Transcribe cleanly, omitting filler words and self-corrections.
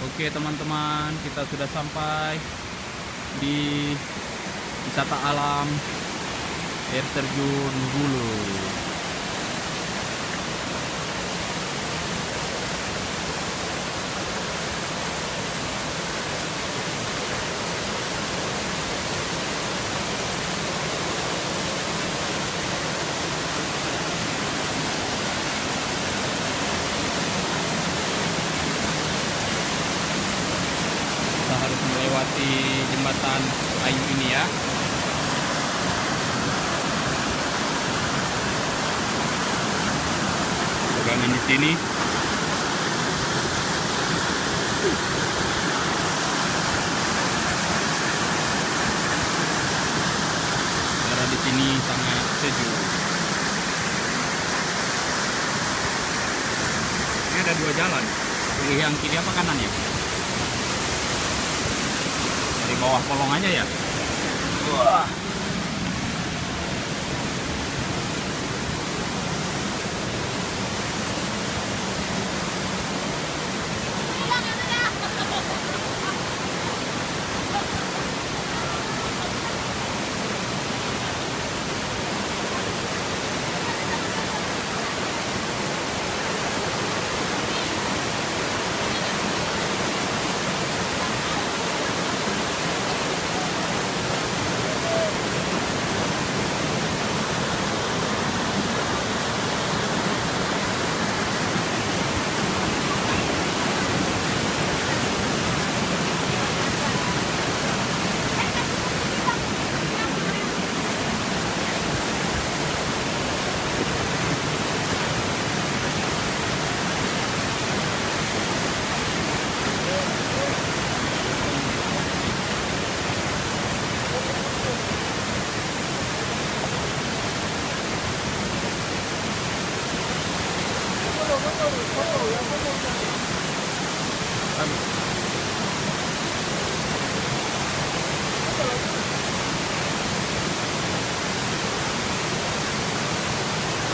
Oke teman-teman, kita sudah sampai di wisata alam air terjun Hulu. Kita harus melewati jembatan kayu ini ya. Pegangan di sini. Udara di sini sangat sejuk. Ini ada dua jalan. Pilih yang kiri apa kanan ya? Dari bawah kolong aja ya. Wah.